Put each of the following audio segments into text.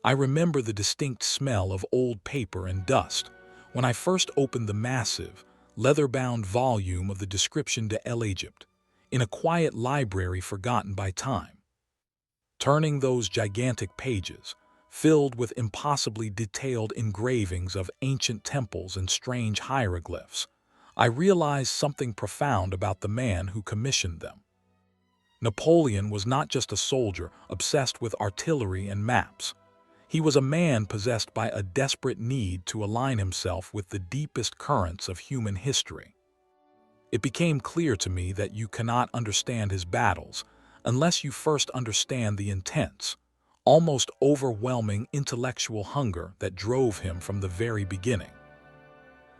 I remember the distinct smell of old paper and dust when I first opened the massive, leather-bound volume of the Description de l'Egypte in a quiet library forgotten by time. Turning those gigantic pages, filled with impossibly detailed engravings of ancient temples and strange hieroglyphs, I realized something profound about the man who commissioned them. Napoleon was not just a soldier obsessed with artillery and maps. He was a man possessed by a desperate need to align himself with the deepest currents of human history. It became clear to me that you cannot understand his battles unless you first understand the intense, almost overwhelming intellectual hunger that drove him from the very beginning.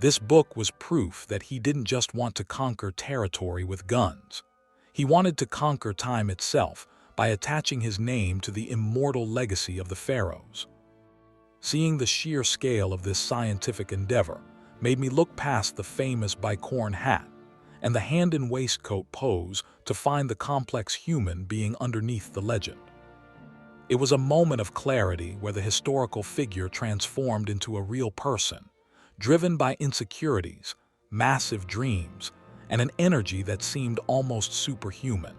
This book was proof that he didn't just want to conquer territory with guns. He wanted to conquer time itself by attaching his name to the immortal legacy of the pharaohs. Seeing the sheer scale of this scientific endeavor made me look past the famous bicorn hat and the hand-in-waistcoat pose to find the complex human being underneath the legend. It was a moment of clarity where the historical figure transformed into a real person, driven by insecurities, massive dreams, and an energy that seemed almost superhuman.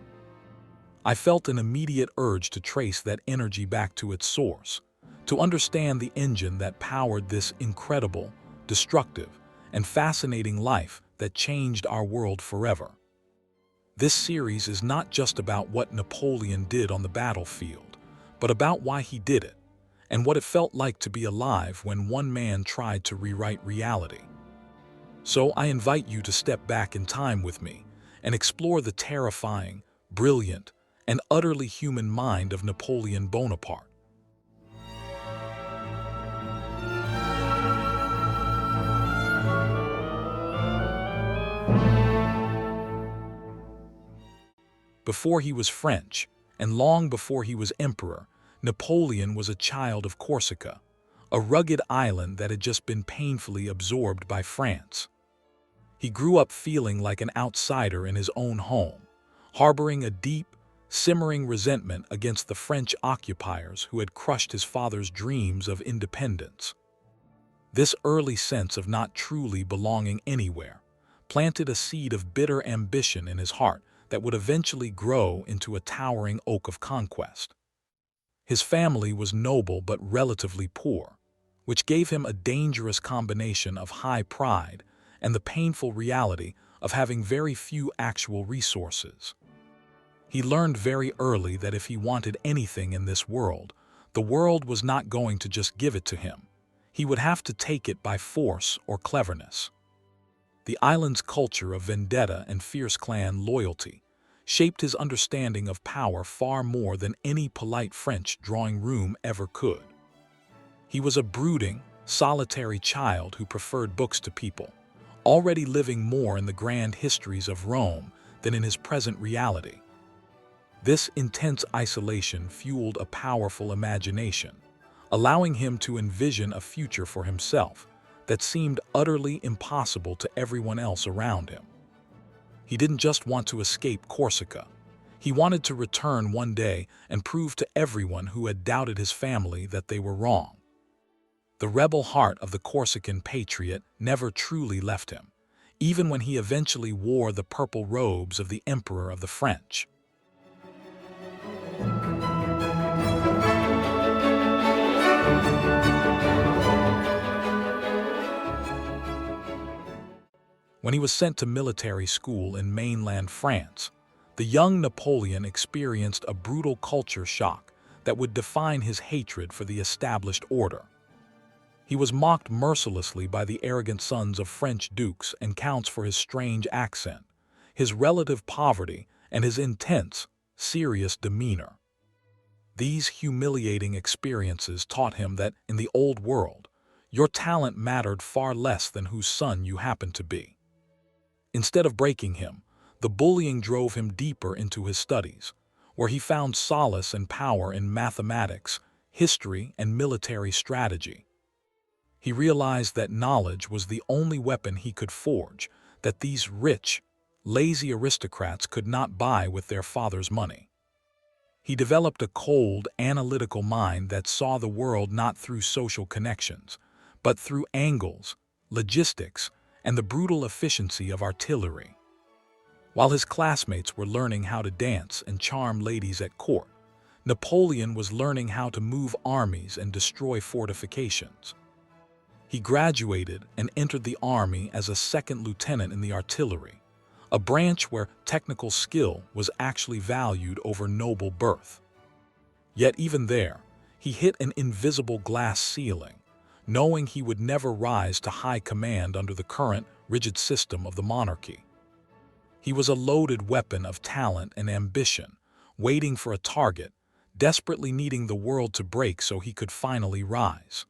I felt an immediate urge to trace that energy back to its source, to understand the engine that powered this incredible, destructive, and fascinating life that changed our world forever. This series is not just about what Napoleon did on the battlefield, but about why he did it, and what it felt like to be alive when one man tried to rewrite reality. So I invite you to step back in time with me and explore the terrifying, brilliant, and utterly human mind of Napoleon Bonaparte. Before he was French, and long before he was emperor, Napoleon was a child of Corsica, a rugged island that had just been painfully absorbed by France. He grew up feeling like an outsider in his own home, harboring a deep, simmering resentment against the French occupiers who had crushed his father's dreams of independence. This early sense of not truly belonging anywhere planted a seed of bitter ambition in his heart that would eventually grow into a towering oak of conquest. His family was noble but relatively poor, which gave him a dangerous combination of high pride and the painful reality of having very few actual resources. He learned very early that if he wanted anything in this world, the world was not going to just give it to him. He would have to take it by force or cleverness. The island's culture of vendetta and fierce clan loyalty shaped his understanding of power far more than any polite French drawing room ever could. He was a brooding, solitary child who preferred books to people, already living more in the grand histories of Rome than in his present reality. This intense isolation fueled a powerful imagination, allowing him to envision a future for himself that seemed utterly impossible to everyone else around him. He didn't just want to escape Corsica. He wanted to return one day and prove to everyone who had doubted his family that they were wrong. The rebel heart of the Corsican patriot never truly left him, even when he eventually wore the purple robes of the Emperor of the French. When he was sent to military school in mainland France, the young Napoleon experienced a brutal culture shock that would define his hatred for the established order. He was mocked mercilessly by the arrogant sons of French dukes and counts for his strange accent, his relative poverty, and his intense, serious demeanor. These humiliating experiences taught him that, in the old world, your talent mattered far less than whose son you happened to be. Instead of breaking him, the bullying drove him deeper into his studies, where he found solace and power in mathematics, history, and military strategy. He realized that knowledge was the only weapon he could forge, that these rich, lazy aristocrats could not buy with their father's money. He developed a cold, analytical mind that saw the world not through social connections, but through angles, logistics, and the brutal efficiency of artillery. While his classmates were learning how to dance and charm ladies at court, Napoleon was learning how to move armies and destroy fortifications. He graduated and entered the army as a second lieutenant in the artillery, a branch where technical skill was actually valued over noble birth. Yet even there, he hit an invisible glass ceiling, knowing he would never rise to high command under the current, rigid system of the monarchy. He was a loaded weapon of talent and ambition, waiting for a target, desperately needing the world to break so he could finally rise.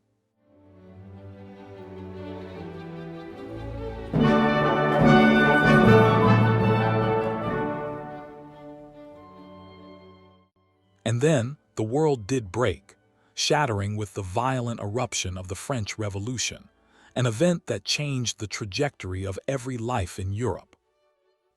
And then, the world did break, shattering with the violent eruption of the French Revolution, an event that changed the trajectory of every life in Europe.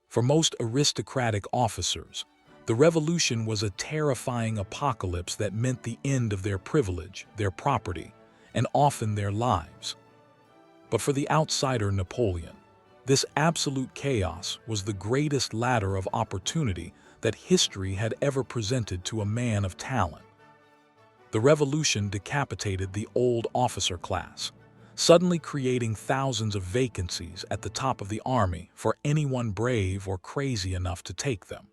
For most aristocratic officers, the revolution was a terrifying apocalypse that meant the end of their privilege, their property, and often their lives. But for the outsider Napoleon, this absolute chaos was the greatest ladder of opportunity that history had ever presented to a man of talent. The revolution decapitated the old officer class, suddenly creating thousands of vacancies at the top of the army for anyone brave or crazy enough to take them.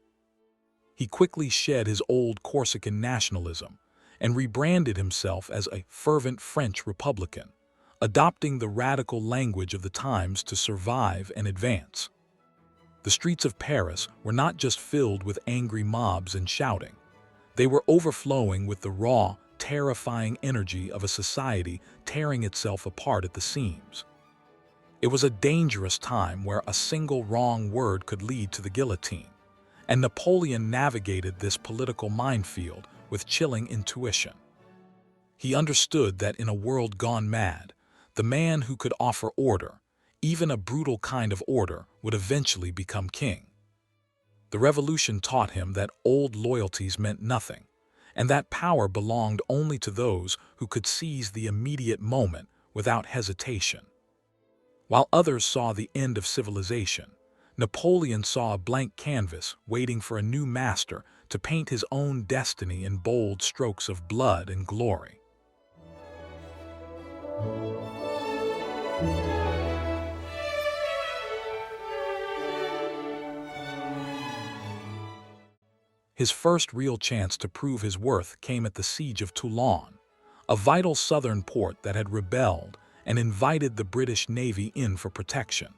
He quickly shed his old Corsican nationalism and rebranded himself as a fervent French Republican, adopting the radical language of the times to survive and advance. The streets of Paris were not just filled with angry mobs and shouting. They were overflowing with the raw, terrifying energy of a society tearing itself apart at the seams. It was a dangerous time where a single wrong word could lead to the guillotine, and Napoleon navigated this political minefield with chilling intuition. He understood that in a world gone mad, the man who could offer order, even a brutal kind of order, would eventually become king. The revolution taught him that old loyalties meant nothing, and that power belonged only to those who could seize the immediate moment without hesitation. While others saw the end of civilization, Napoleon saw a blank canvas waiting for a new master to paint his own destiny in bold strokes of blood and glory. His first real chance to prove his worth came at the siege of Toulon, a vital southern port that had rebelled and invited the British Navy in for protection.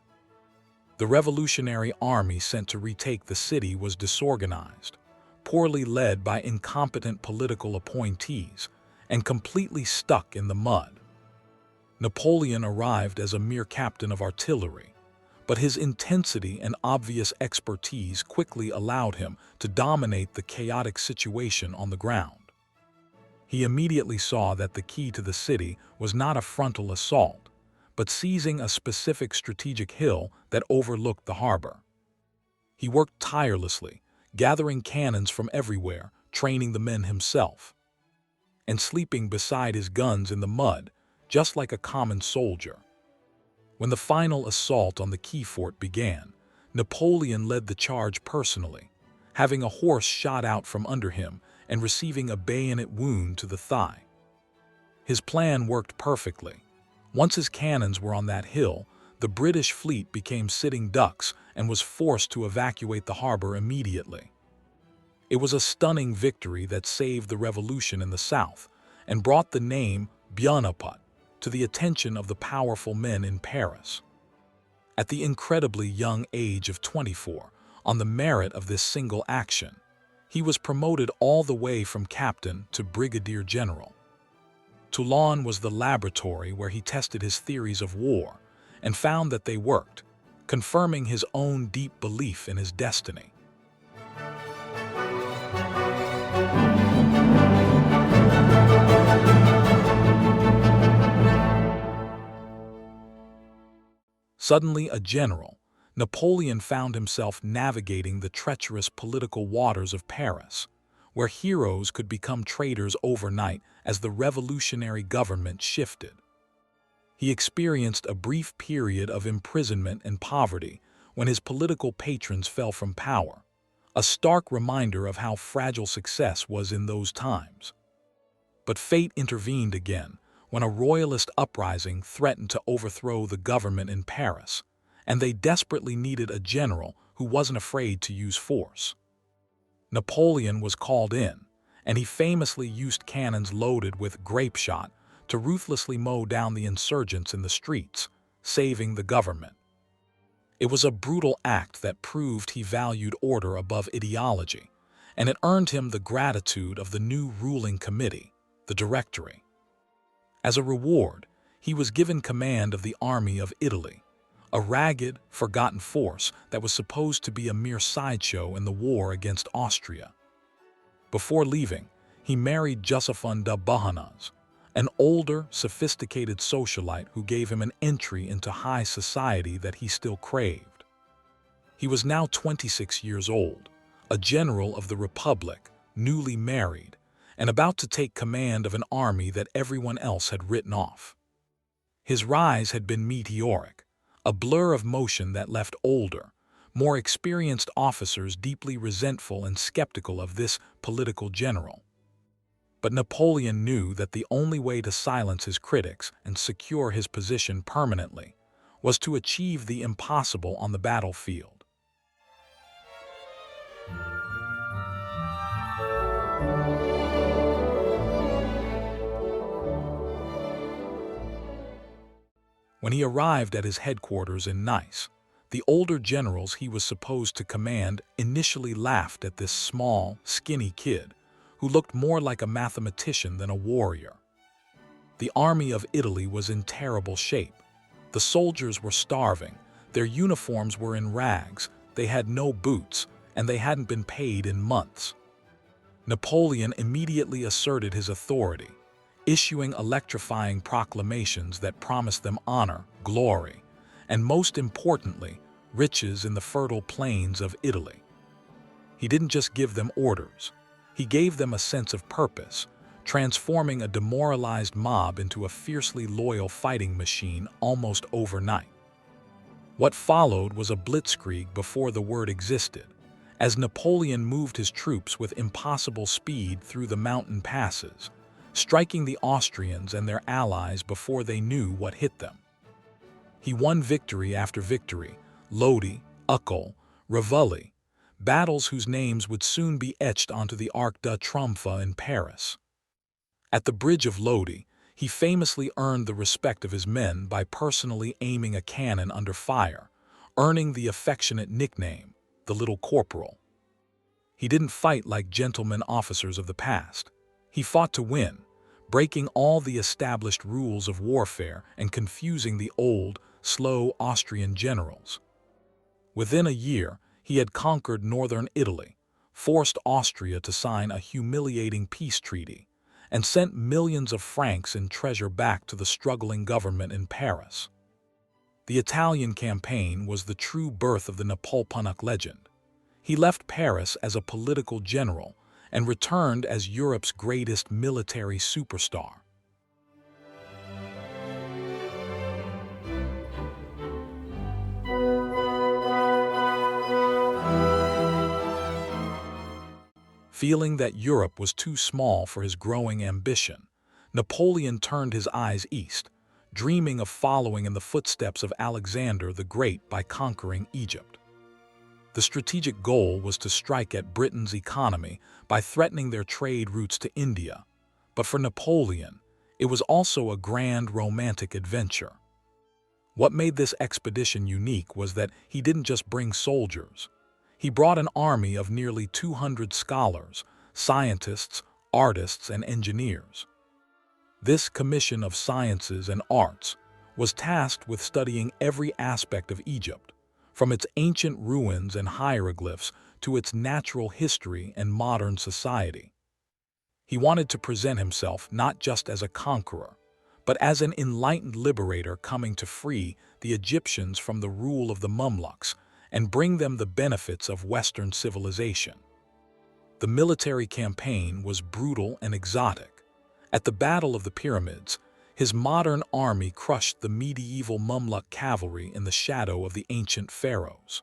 The revolutionary army sent to retake the city was disorganized, poorly led by incompetent political appointees, and completely stuck in the mud. Napoleon arrived as a mere captain of artillery, but his intensity and obvious expertise quickly allowed him to dominate the chaotic situation on the ground. He immediately saw that the key to the city was not a frontal assault, but seizing a specific strategic hill that overlooked the harbor. He worked tirelessly, gathering cannons from everywhere, training the men himself, and sleeping beside his guns in the mud, just like a common soldier. When the final assault on the key fort began, Napoleon led the charge personally, having a horse shot out from under him and receiving a bayonet wound to the thigh. His plan worked perfectly. Once his cannons were on that hill, the British fleet became sitting ducks and was forced to evacuate the harbor immediately. It was a stunning victory that saved the revolution in the south and brought the name Bonaparte to the attention of the powerful men in Paris. At the incredibly young age of 24, on the merit of this single action, he was promoted all the way from captain to brigadier general. Toulon was the laboratory where he tested his theories of war and found that they worked, confirming his own deep belief in his destiny. Suddenly a general, Napoleon found himself navigating the treacherous political waters of Paris, where heroes could become traitors overnight as the revolutionary government shifted. He experienced a brief period of imprisonment and poverty when his political patrons fell from power, a stark reminder of how fragile success was in those times. But fate intervened again when a royalist uprising threatened to overthrow the government in Paris, and they desperately needed a general who wasn't afraid to use force. Napoleon was called in, and he famously used cannons loaded with grape shot to ruthlessly mow down the insurgents in the streets, saving the government. It was a brutal act that proved he valued order above ideology, and it earned him the gratitude of the new ruling committee, the Directory. As a reward, he was given command of the Army of Italy, a ragged, forgotten force that was supposed to be a mere sideshow in the war against Austria. Before leaving, he married Josephine de Beauharnais, an older, sophisticated socialite who gave him an entry into high society that he still craved. He was now 26 years old, a general of the Republic, newly married, and about to take command of an army that everyone else had written off. His rise had been meteoric, a blur of motion that left older, more experienced officers deeply resentful and skeptical of this political general. But Napoleon knew that the only way to silence his critics and secure his position permanently was to achieve the impossible on the battlefield. When he arrived at his headquarters in Nice, the older generals he was supposed to command initially laughed at this small, skinny kid who looked more like a mathematician than a warrior. The army of Italy was in terrible shape. The soldiers were starving, their uniforms were in rags, they had no boots, and they hadn't been paid in months. Napoleon immediately asserted his authority, issuing electrifying proclamations that promised them honor, glory, and most importantly, riches in the fertile plains of Italy. He didn't just give them orders. He gave them a sense of purpose, transforming a demoralized mob into a fiercely loyal fighting machine almost overnight. What followed was a blitzkrieg before the word existed, as Napoleon moved his troops with impossible speed through the mountain passes, striking the Austrians and their allies before they knew what hit them. He won victory after victory, Lodi, Uccle, Rivoli, battles whose names would soon be etched onto the Arc de Triomphe in Paris. At the Bridge of Lodi, he famously earned the respect of his men by personally aiming a cannon under fire, earning the affectionate nickname, the Little Corporal. He didn't fight like gentlemen officers of the past. He fought to win, breaking all the established rules of warfare and confusing the old, slow Austrian generals. Within a year, he had conquered northern Italy, forced Austria to sign a humiliating peace treaty, and sent millions of francs in treasure back to the struggling government in Paris. The Italian campaign was the true birth of the Napoleonic legend. He left Paris as a political general and returned as Europe's greatest military superstar. Feeling that Europe was too small for his growing ambition, Napoleon turned his eyes east, dreaming of following in the footsteps of Alexander the Great by conquering Egypt. The strategic goal was to strike at Britain's economy by threatening their trade routes to India, but for Napoleon, it was also a grand romantic adventure. What made this expedition unique was that he didn't just bring soldiers. He brought an army of nearly 200 scholars, scientists, artists, and engineers. This commission of sciences and arts was tasked with studying every aspect of Egypt, from its ancient ruins and hieroglyphs to its natural history and modern society. He wanted to present himself not just as a conqueror, but as an enlightened liberator coming to free the Egyptians from the rule of the Mamluks and bring them the benefits of Western civilization. The military campaign was brutal and exotic. At the Battle of the Pyramids, his modern army crushed the medieval Mamluk cavalry in the shadow of the ancient pharaohs.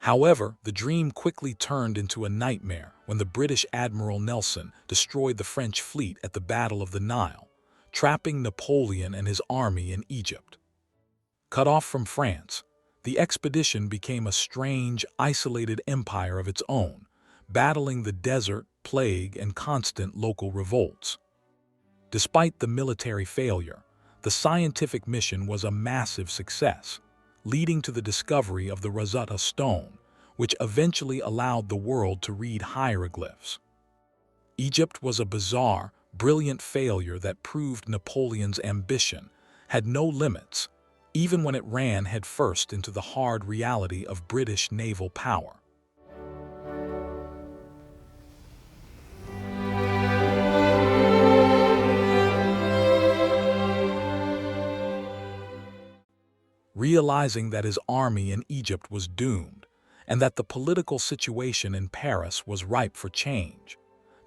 However, the dream quickly turned into a nightmare when the British Admiral Nelson destroyed the French fleet at the Battle of the Nile, trapping Napoleon and his army in Egypt. Cut off from France, the expedition became a strange, isolated empire of its own, battling the desert, plague, and constant local revolts. Despite the military failure, the scientific mission was a massive success, leading to the discovery of the Rosetta Stone, which eventually allowed the world to read hieroglyphs. Egypt was a bizarre, brilliant failure that proved Napoleon's ambition had no limits, even when it ran headfirst into the hard reality of British naval power. Realizing that his army in Egypt was doomed and that the political situation in Paris was ripe for change,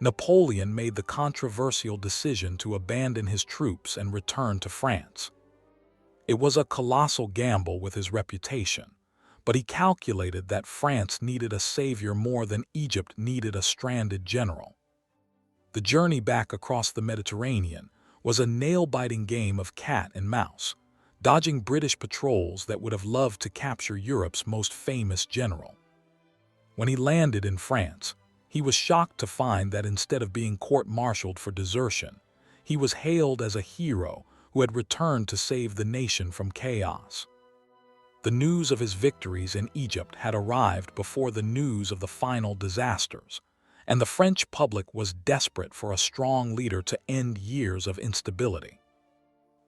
Napoleon made the controversial decision to abandon his troops and return to France. It was a colossal gamble with his reputation, but he calculated that France needed a savior more than Egypt needed a stranded general. The journey back across the Mediterranean was a nail-biting game of cat and mouse, dodging British patrols that would have loved to capture Europe's most famous general. When he landed in France, he was shocked to find that instead of being court-martialed for desertion, he was hailed as a hero who had returned to save the nation from chaos. The news of his victories in Egypt had arrived before the news of the final disasters, and the French public was desperate for a strong leader to end years of instability.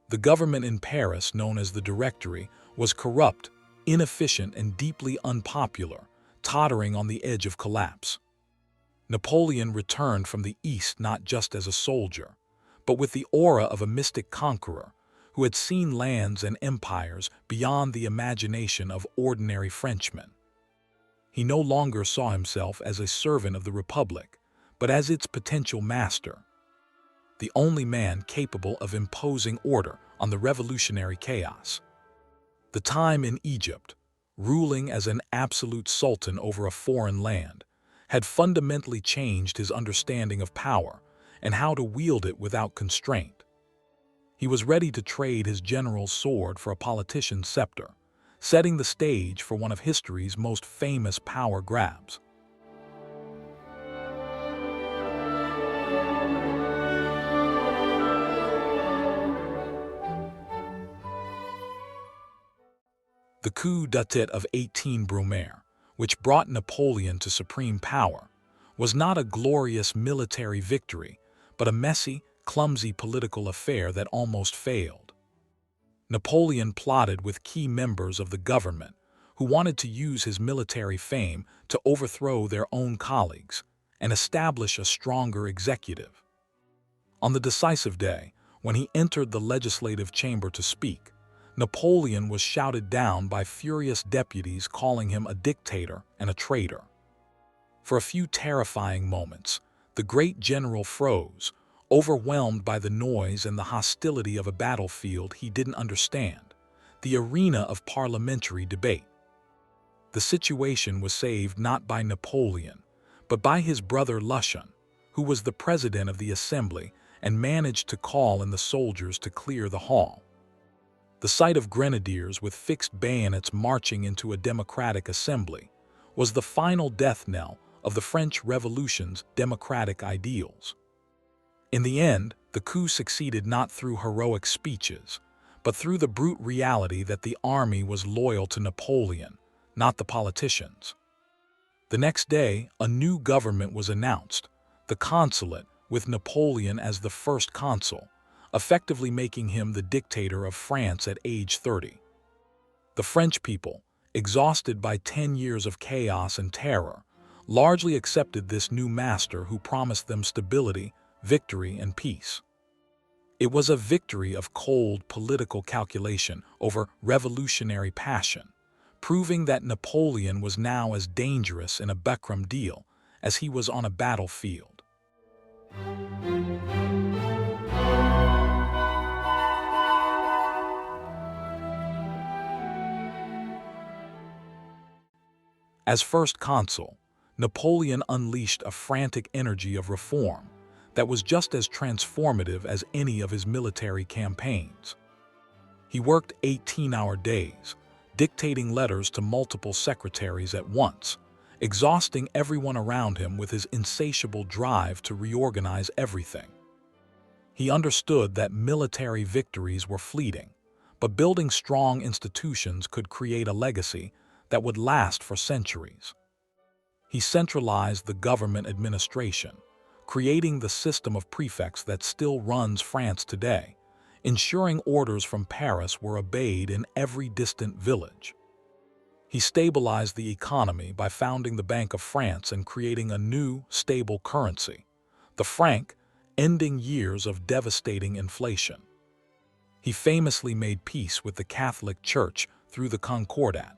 The government in Paris, known as the Directory, was corrupt, inefficient, and deeply unpopular, tottering on the edge of collapse. Napoleon returned from the East not just as a soldier, but with the aura of a mystic conqueror who had seen lands and empires beyond the imagination of ordinary Frenchmen. He no longer saw himself as a servant of the Republic, but as its potential master, the only man capable of imposing order on the revolutionary chaos. The time in Egypt, ruling as an absolute sultan over a foreign land, had fundamentally changed his understanding of power and how to wield it without constraint. He was ready to trade his general's sword for a politician's scepter, setting the stage for one of history's most famous power grabs. The coup d'état of 18 Brumaire, which brought Napoleon to supreme power, was not a glorious military victory, but a messy, clumsy political affair that almost failed. Napoleon plotted with key members of the government who wanted to use his military fame to overthrow their own colleagues and establish a stronger executive. On the decisive day, when he entered the legislative chamber to speak, Napoleon was shouted down by furious deputies calling him a dictator and a traitor. For a few terrifying moments, the great general froze, overwhelmed by the noise and the hostility of a battlefield he didn't understand, the arena of parliamentary debate. The situation was saved not by Napoleon, but by his brother Lucien, who was the president of the assembly and managed to call in the soldiers to clear the hall. The sight of grenadiers with fixed bayonets marching into a democratic assembly was the final death knell of the French Revolution's democratic ideals. In the end, the coup succeeded not through heroic speeches, but through the brute reality that the army was loyal to Napoleon, not the politicians. The next day, a new government was announced, the Consulate, with Napoleon as the first consul, effectively making him the dictator of France at age 30. The French people, exhausted by 10 years of chaos and terror, largely accepted this new master who promised them stability, victory, and peace. It was a victory of cold political calculation over revolutionary passion, proving that Napoleon was now as dangerous in a buckram deal as he was on a battlefield. As first consul, Napoleon unleashed a frantic energy of reform that was just as transformative as any of his military campaigns. He worked 18-hour days, dictating letters to multiple secretaries at once, exhausting everyone around him with his insatiable drive to reorganize everything. He understood that military victories were fleeting, but building strong institutions could create a legacy that would last for centuries. He centralized the government administration, creating the system of prefects that still runs France today, ensuring orders from Paris were obeyed in every distant village. He stabilized the economy by founding the Bank of France and creating a new, stable currency, the franc, ending years of devastating inflation. He famously made peace with the Catholic Church through the Concordat,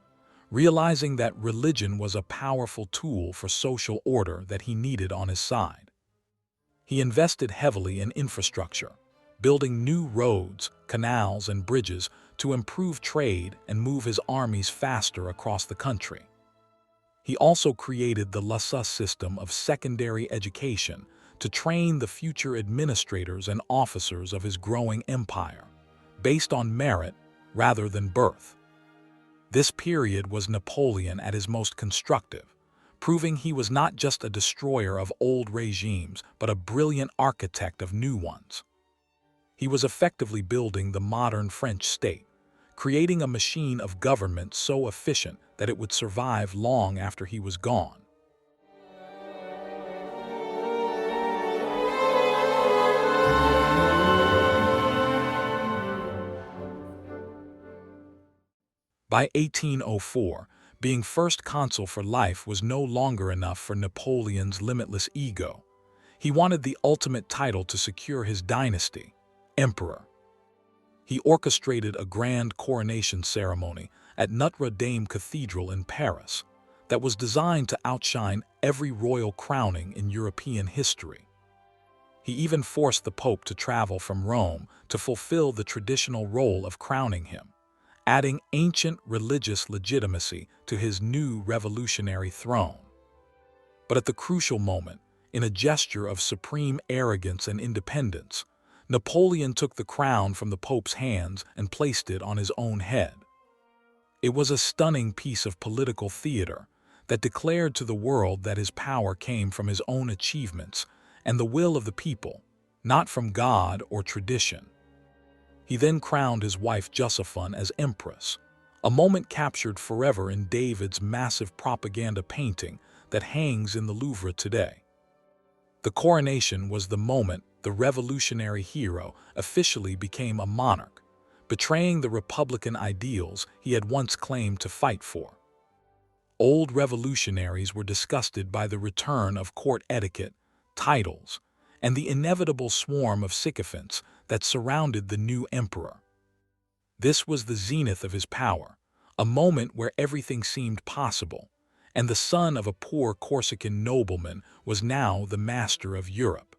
realizing that religion was a powerful tool for social order that he needed on his side. He invested heavily in infrastructure, building new roads, canals, and bridges to improve trade and move his armies faster across the country. He also created the LASA system of secondary education to train the future administrators and officers of his growing empire, based on merit rather than birth. This period was Napoleon at his most constructive, proving he was not just a destroyer of old regimes, but a brilliant architect of new ones. He was effectively building the modern French state, creating a machine of government so efficient that it would survive long after he was gone. By 1804, being first consul for life was no longer enough for Napoleon's limitless ego. He wanted the ultimate title to secure his dynasty, emperor. He orchestrated a grand coronation ceremony at Notre Dame Cathedral in Paris that was designed to outshine every royal crowning in European history. He even forced the Pope to travel from Rome to fulfill the traditional role of crowning him, adding ancient religious legitimacy to his new revolutionary throne. But at the crucial moment, in a gesture of supreme arrogance and independence, Napoleon took the crown from the Pope's hands and placed it on his own head. It was a stunning piece of political theater that declared to the world that his power came from his own achievements and the will of the people, not from God or tradition. He then crowned his wife Josephine as empress, a moment captured forever in David's massive propaganda painting that hangs in the Louvre today. The coronation was the moment the revolutionary hero officially became a monarch, betraying the republican ideals he had once claimed to fight for. Old revolutionaries were disgusted by the return of court etiquette, titles, and the inevitable swarm of sycophants that surrounded the new emperor. This was the zenith of his power, a moment where everything seemed possible, and the son of a poor Corsican nobleman was now the master of Europe.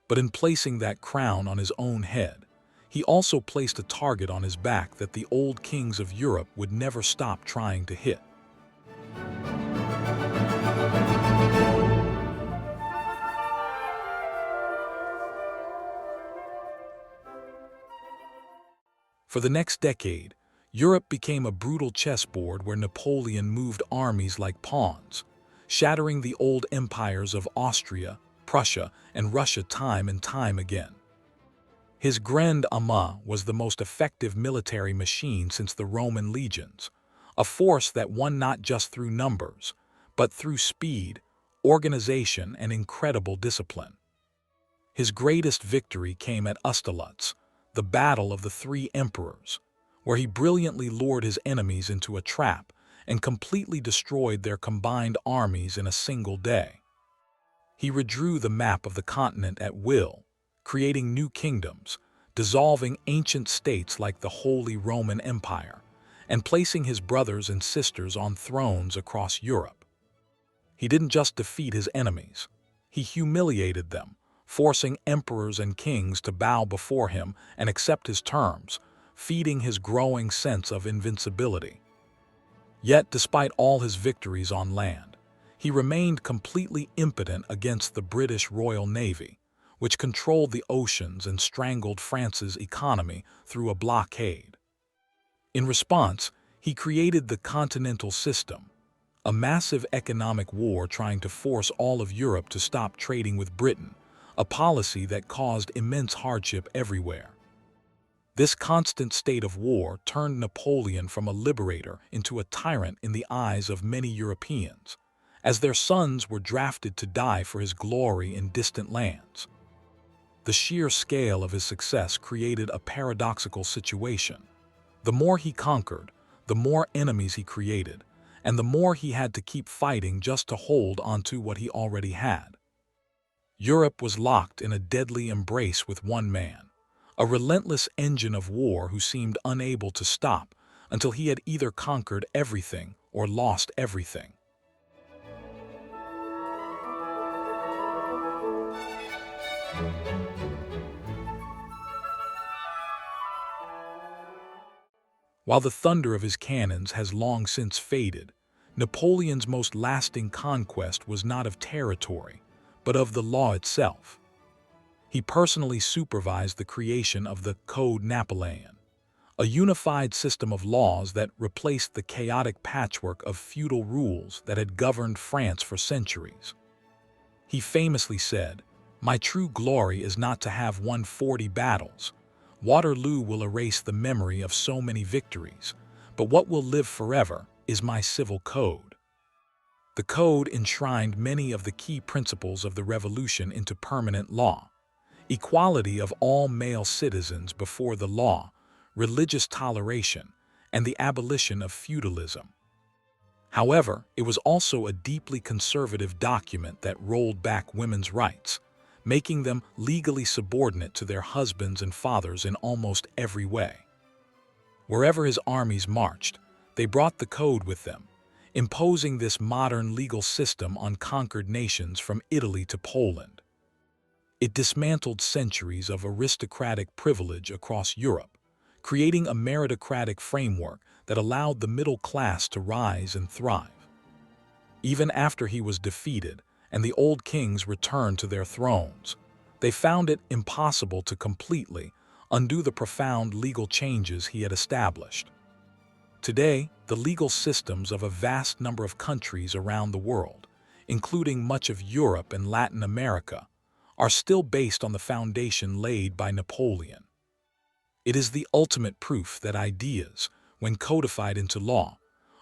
But in placing that crown on his own head, he also placed a target on his back that the old kings of Europe would never stop trying to hit. For the next decade, Europe became a brutal chessboard where Napoleon moved armies like pawns, shattering the old empires of Austria, Prussia, and Russia time and time again. His Grand Armée was the most effective military machine since the Roman legions, a force that won not just through numbers, but through speed, organization, and incredible discipline. His greatest victory came at Austerlitz, the Battle of the Three Emperors, where he brilliantly lured his enemies into a trap and completely destroyed their combined armies in a single day. He redrew the map of the continent at will, creating new kingdoms, dissolving ancient states like the Holy Roman Empire, and placing his brothers and sisters on thrones across Europe. He didn't just defeat his enemies. He humiliated them, forcing emperors and kings to bow before him and accept his terms, feeding his growing sense of invincibility. Yet, despite all his victories on land, he remained completely impotent against the British Royal Navy, which controlled the oceans and strangled France's economy through a blockade. In response, he created the Continental System, a massive economic war trying to force all of Europe to stop trading with Britain, a policy that caused immense hardship everywhere. This constant state of war turned Napoleon from a liberator into a tyrant in the eyes of many Europeans, as their sons were drafted to die for his glory in distant lands. The sheer scale of his success created a paradoxical situation. The more he conquered, the more enemies he created, and the more he had to keep fighting just to hold onto what he already had. Europe was locked in a deadly embrace with one man, a relentless engine of war who seemed unable to stop until he had either conquered everything or lost everything. While the thunder of his cannons has long since faded, Napoleon's most lasting conquest was not of territory, but of the law itself. He personally supervised the creation of the Code Napoleon, a unified system of laws that replaced the chaotic patchwork of feudal rules that had governed France for centuries. He famously said, "My true glory is not to have won 40 battles. Waterloo will erase the memory of so many victories, but what will live forever is my civil code." The code enshrined many of the key principles of the revolution into permanent law: equality of all male citizens before the law, religious toleration, and the abolition of feudalism. However, it was also a deeply conservative document that rolled back women's rights, making them legally subordinate to their husbands and fathers in almost every way. Wherever his armies marched, they brought the code with them, imposing this modern legal system on conquered nations from Italy to Poland. It dismantled centuries of aristocratic privilege across Europe, creating a meritocratic framework that allowed the middle class to rise and thrive. Even after he was defeated and the old kings returned to their thrones, they found it impossible to completely undo the profound legal changes he had established. Today, the legal systems of a vast number of countries around the world, including much of Europe and Latin America, are still based on the foundation laid by Napoleon. It is the ultimate proof that ideas, when codified into law,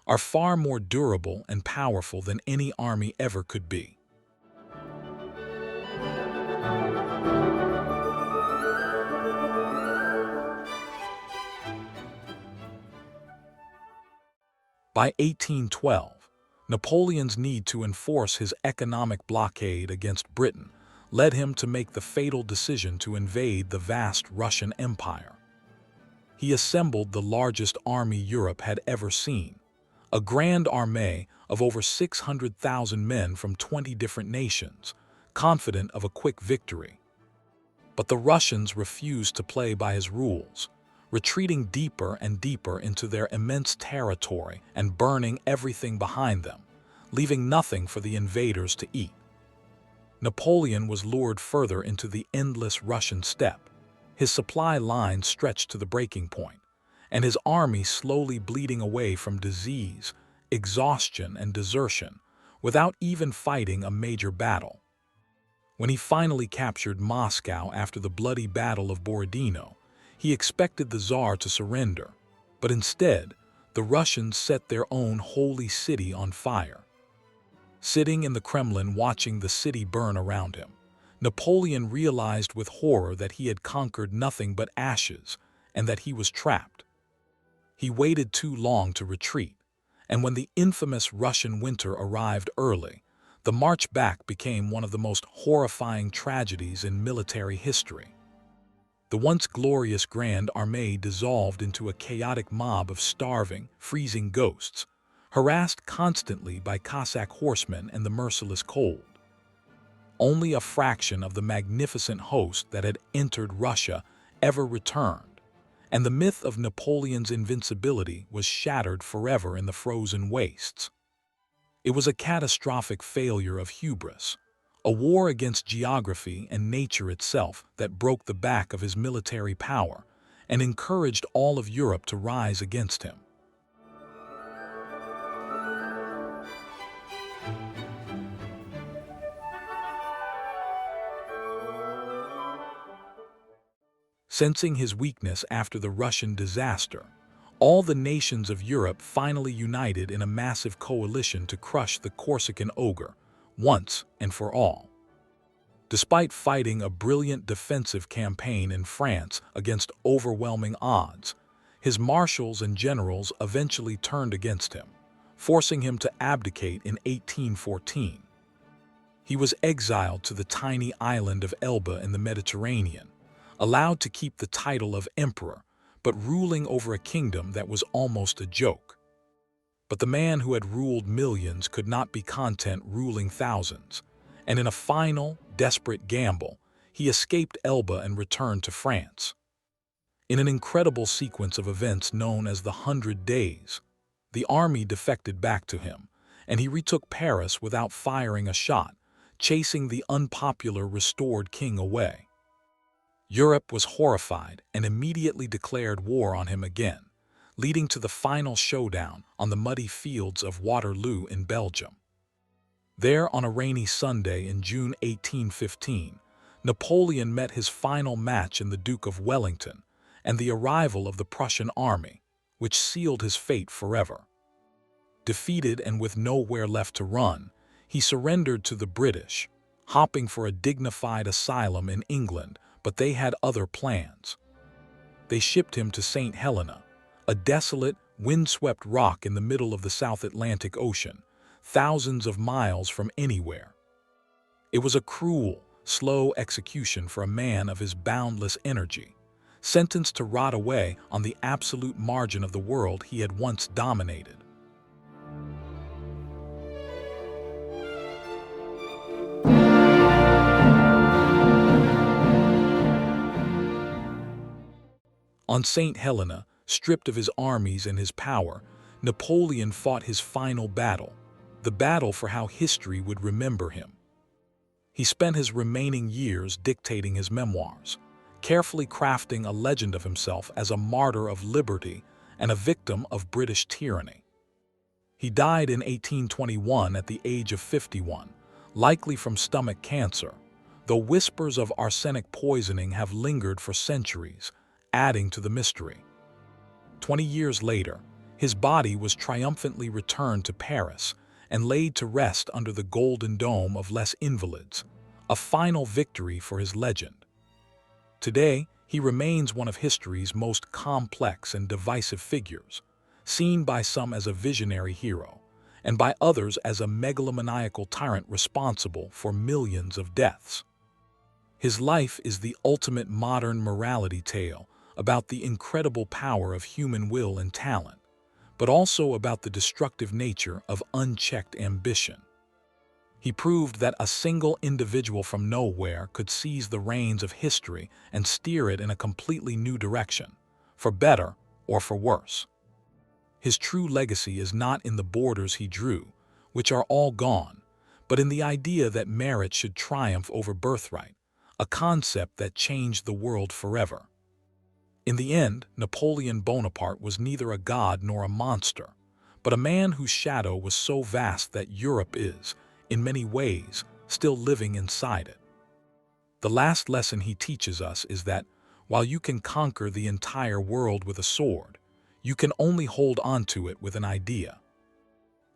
are far more durable and powerful than any army ever could be. By 1812, Napoleon's need to enforce his economic blockade against Britain led him to make the fatal decision to invade the vast Russian Empire. He assembled the largest army Europe had ever seen, a grand armée of over 600,000 men from 20 different nations, confident of a quick victory. But the Russians refused to play by his rules, retreating deeper and deeper into their immense territory and burning everything behind them, leaving nothing for the invaders to eat. Napoleon was lured further into the endless Russian steppe, his supply lines stretched to the breaking point, and his army slowly bleeding away from disease, exhaustion, and desertion, without even fighting a major battle. When he finally captured Moscow after the bloody Battle of Borodino, he expected the Tsar to surrender, but instead, the Russians set their own holy city on fire. Sitting in the Kremlin watching the city burn around him, Napoleon realized with horror that he had conquered nothing but ashes and that he was trapped. He waited too long to retreat, and when the infamous Russian winter arrived early, the march back became one of the most horrifying tragedies in military history. The once glorious Grand Armée dissolved into a chaotic mob of starving, freezing ghosts, harassed constantly by Cossack horsemen and the merciless cold. Only a fraction of the magnificent host that had entered Russia ever returned, and the myth of Napoleon's invincibility was shattered forever in the frozen wastes. It was a catastrophic failure of hubris, a war against geography and nature itself that broke the back of his military power and encouraged all of Europe to rise against him. Sensing his weakness after the Russian disaster, all the nations of Europe finally united in a massive coalition to crush the Corsican ogre, once and for all. Despite fighting a brilliant defensive campaign in France against overwhelming odds, his marshals and generals eventually turned against him, forcing him to abdicate in 1814. He was exiled to the tiny island of Elba in the Mediterranean, allowed to keep the title of emperor, but ruling over a kingdom that was almost a joke. But the man who had ruled millions could not be content ruling thousands, and in a final, desperate gamble, he escaped Elba and returned to France. In an incredible sequence of events known as the 100 Days, the army defected back to him, and he retook Paris without firing a shot, chasing the unpopular restored king away. Europe was horrified and immediately declared war on him again, leading to the final showdown on the muddy fields of Waterloo in Belgium. There, on a rainy Sunday in June 1815, Napoleon met his final match in the Duke of Wellington and the arrival of the Prussian army, which sealed his fate forever. Defeated and with nowhere left to run, he surrendered to the British, hoping for a dignified asylum in England, but they had other plans. They shipped him to St. Helena, a desolate, windswept rock in the middle of the South Atlantic Ocean, thousands of miles from anywhere. It was a cruel, slow execution for a man of his boundless energy, sentenced to rot away on the absolute margin of the world he had once dominated. On St. Helena, stripped of his armies and his power, Napoleon fought his final battle, the battle for how history would remember him. He spent his remaining years dictating his memoirs, carefully crafting a legend of himself as a martyr of liberty and a victim of British tyranny. He died in 1821 at the age of 51, likely from stomach cancer, though whispers of arsenic poisoning have lingered for centuries, adding to the mystery. 20 years later, his body was triumphantly returned to Paris and laid to rest under the golden dome of Les Invalides, a final victory for his legend. Today, he remains one of history's most complex and divisive figures, seen by some as a visionary hero, and by others as a megalomaniacal tyrant responsible for millions of deaths. His life is the ultimate modern morality tale about the incredible power of human will and talent, but also about the destructive nature of unchecked ambition. He proved that a single individual from nowhere could seize the reins of history and steer it in a completely new direction, for better or for worse. His true legacy is not in the borders he drew, which are all gone, but in the idea that merit should triumph over birthright, a concept that changed the world forever. In the end, Napoleon Bonaparte was neither a god nor a monster, but a man whose shadow was so vast that Europe is, in many ways, still living inside it. The last lesson he teaches us is that, while you can conquer the entire world with a sword, you can only hold on to it with an idea.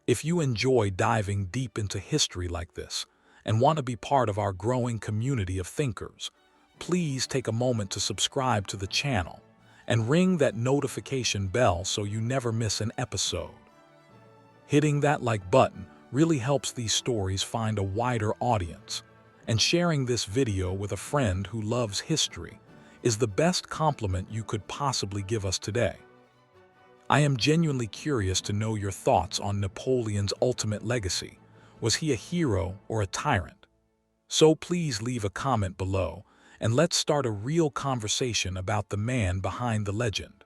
If you enjoy diving deep into history like this and want to be part of our growing community of thinkers, please take a moment to subscribe to the channel and ring that notification bell so you never miss an episode. Hitting that like button really helps these stories find a wider audience, and sharing this video with a friend who loves history is the best compliment you could possibly give us today. I am genuinely curious to know your thoughts on Napoleon's ultimate legacy. Was he a hero or a tyrant? So please leave a comment below, and let's start a real conversation about the man behind the legend.